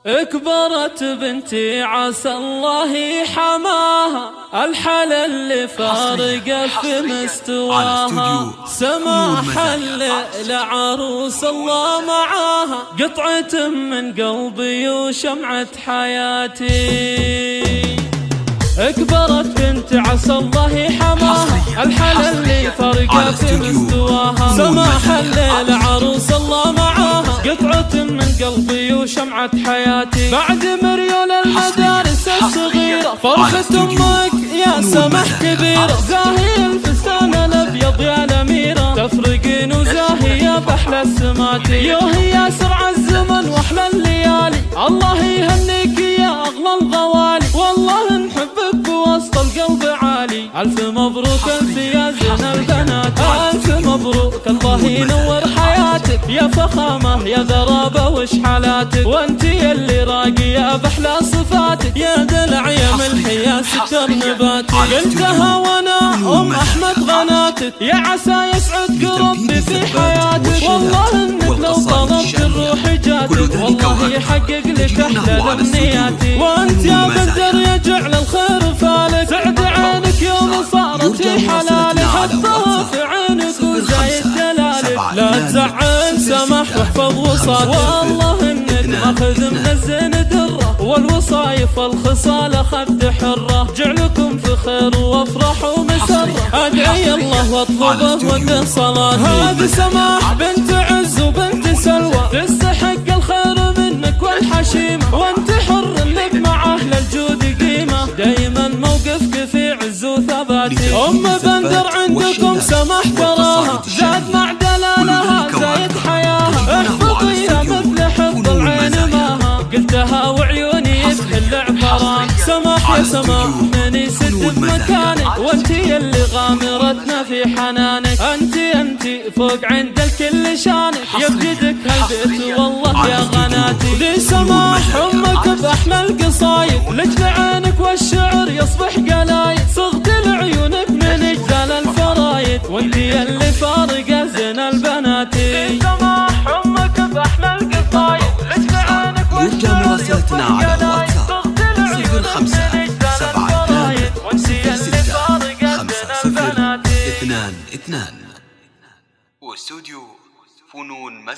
اكبرت بنتي عسى الله حماها، الحل اللي فارقه في مستواها، سماح لعروس الله معاها، قطعة من قلبي وشمعة حياتي. اكبرت بنت عسى الله حماها، الحل اللي فارقه في مستواها، سماح لعروس الله معاها، قطعة من قلبي وشمعة حياتي. بعد مريول المدارس الصغيرة فرحة امك يا سمح كبيرة، زاهي الفستان الابيض يا الاميرة، تفرقين وزاهية باحلى السمات، يوهي يا سرع الزمن واحلى الليالي، الله يهنيك يا اغلى الغوالي، والله نحبك بوسط القلب عالي. الف مبروك الف يا زين البنات، الف مبروك الله ينور حياتك، يا فخامة يا ذرابة وش حالاتك، وانتي اللي راقية باحلى صفاتك، يا دلع يا ملحي يا سكر نباتك، قلتها وانا ام احمد غناتك، يا عسى يسعدك ربي في حياتك، والله انك لو طلبت الروح جاتك، والله يحقق لك احلى الامنيات، وانت يا بدر يجعل الخير فالك، سعد عينك يوم صارت حلالك، حطها في عينك وزايد دلالك، لا تزعل سمح واحفظ وصالك، والله انك ماخذ من الزين دره، والوصايف الخصال اخذت حره، جعلكم في خير وافرح ومسره، ادعي الله واطلبه وده صلاتي. هذه سماح بنت عز وبنت سلوى، تستحق الخير منك والحشيمه، وانت حر لك مع اهل الجود قيمه، دايما موقفك في عز وثباتي. ام بندر عندكم سماح تراها، زاد مع دلالها زايد حياها، احفظيها مثل حفظ العين ماها، قلتها وعيوني يسهل عبران، سماح يا سماح ماني سد بمكانك، وانتي اللي غامرتنا في حنانك، انتي فوق عند الكل شانك، يبجدك هالبيت والله يا غناتي. لي سماح امك باحلى القصايد، لجل عينك والشعر يصبح قلايد، صغت لعيونك من اجلال الفرايد، وانتي اللي فارقه زين البنات. لي سماح امك باحلى القصايد، لجل عينك والشعر يصبح قلايد، صغت لعيونك من اجلال الفرايد، وانتي اللي فارقه زين البنات. 2 واستوديو فنون مزاج.